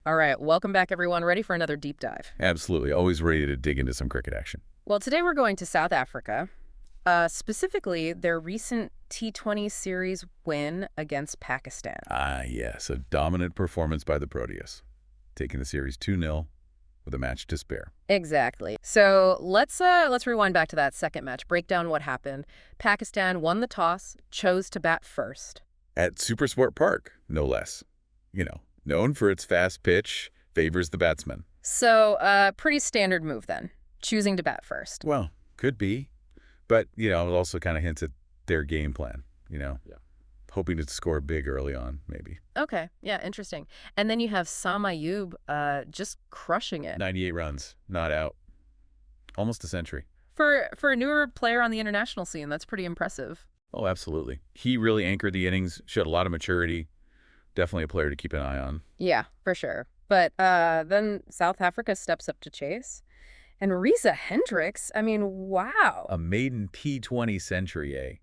All right, welcome back, everyone. Ready for another deep dive. Absolutely. Always ready to dig into some cricket action. Well, today we're going to South Africa, specifically their recent T20 series win against Pakistan. Ah, yes. A dominant performance by the Proteas, taking the series 2-0 with a match to spare. Exactly. So let's rewind back to that second match, break down what happened. Pakistan won the toss, chose to bat first. At Supersport Park, no less. Known for its fast pitch, favors the batsman. So, pretty standard move then, choosing to bat first. Well, could be. But, it also kind of hints at their game plan, Yeah. Hoping to score big early on, maybe. Okay, yeah, interesting. And then you have Sam Ayub just crushing it. 98 runs, not out. Almost a century. For a newer player on the international scene, that's pretty impressive. Oh, absolutely. He really anchored the innings, showed a lot of maturity. Definitely a player to keep an eye on. Yeah, for sure. But then South Africa steps up to chase. And Reza Hendricks, I mean, wow. A maiden T20 century, eh?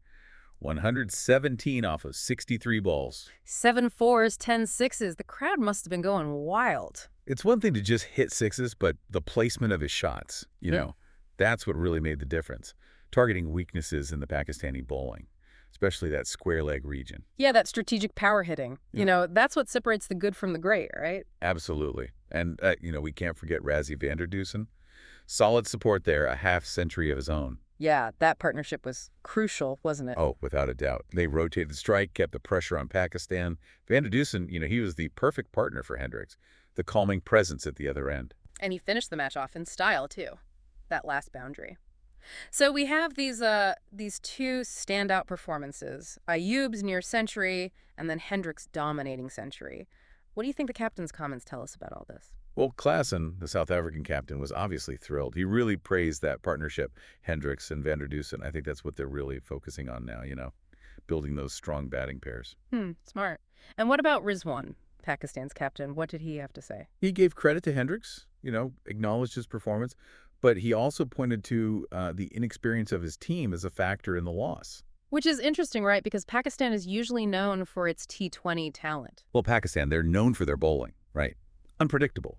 117 off of 63 balls. 7 fours, 10 sixes. The crowd must have been going wild. It's one thing to just hit sixes, but the placement of his shots, that's what really made the difference. Targeting weaknesses in the Pakistani bowling, especially that square leg region. Yeah, that strategic power hitting. Yeah. That's what separates the good from the great, right? Absolutely. And, we can't forget Rassie van der Dusen. Solid support there, a half-century of his own. Yeah, that partnership was crucial, wasn't it? Oh, without a doubt. They rotated the strike, kept the pressure on Pakistan. Van der Dusen, he was the perfect partner for Hendricks, the calming presence at the other end. And he finished the match off in style, too. That last boundary. So we have these two standout performances. Ayub's near century, and then Hendricks' dominating century. What do you think the captain's comments tell us about all this? Well, Klaassen, the South African captain, was obviously thrilled. He really praised that partnership, Hendricks and van der Dusen. I think that's what they're really focusing on now, building those strong batting pairs. Smart. And what about Rizwan, Pakistan's captain? What did he have to say? He gave credit to Hendricks, acknowledged his performance, but he also pointed to the inexperience of his team as a factor in the loss. Which is interesting, right? Because Pakistan is usually known for its T20 talent. Well, Pakistan, they're known for their bowling, right? Unpredictable.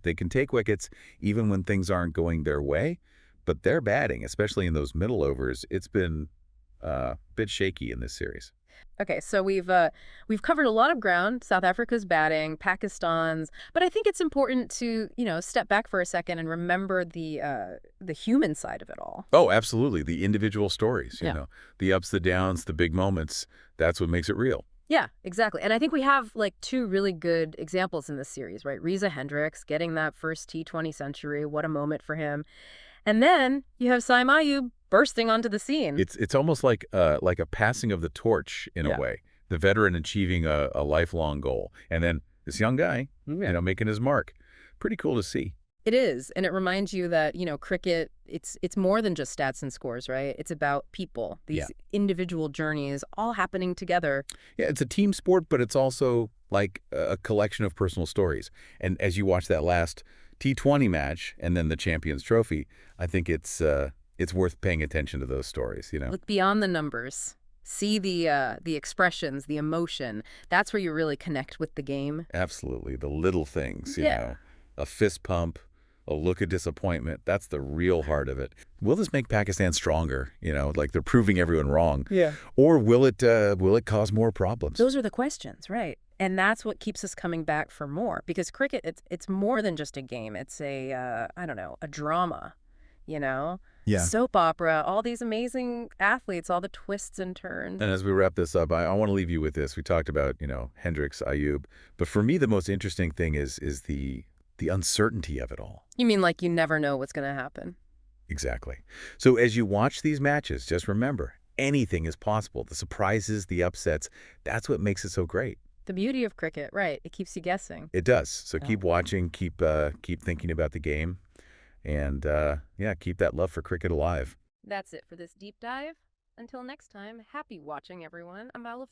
They can take wickets even when things aren't going their way, but their batting, especially in those middle overs, it's been a bit shaky in this series. Okay, so we've covered a lot of ground. South Africa's batting, Pakistan's, but I think it's important to step back for a second and remember the human side of it all. Oh, absolutely, the individual stories. Yeah. The ups, the downs, the big moments. That's what makes it real. Yeah, exactly. And I think we have two really good examples in this series, right? Reza Hendricks getting that first T20 century. What a moment for him. And then you have Sam Ayub bursting onto the scene. It's almost like a passing of the torch in a way. The veteran achieving a lifelong goal. And then this young guy, making his mark. Pretty cool to see. It is. And it reminds you that, cricket, it's more than just stats and scores, right? It's about people, these individual journeys all happening together. Yeah, it's a team sport, but it's also like a collection of personal stories. And as you watch that last T20 match and then the Champions Trophy, I think it's worth paying attention to those stories, Look beyond the numbers. See the expressions, the emotion. That's where you really connect with the game. Absolutely. The little things, a fist pump, a look of disappointment. That's the real heart of it. Will this make Pakistan stronger? Like they're proving everyone wrong. Yeah. Or will it cause more problems? Those are the questions, right? And that's what keeps us coming back for more. Because cricket, it's more than just a game. It's a drama, Yeah. Soap opera, all these amazing athletes, all the twists and turns. And as we wrap this up, I want to leave you with this. We talked about, Hendricks, Ayub. But for me, the most interesting thing is the uncertainty of it all. You mean like you never know what's going to happen? Exactly. So as you watch these matches, just remember, anything is possible. The surprises, the upsets, that's what makes it so great. The beauty of cricket, right. It keeps you guessing. It does. So keep watching, keep thinking about the game, and keep that love for cricket alive. That's it for this deep dive. Until next time, happy watching, everyone. I'm Alafane.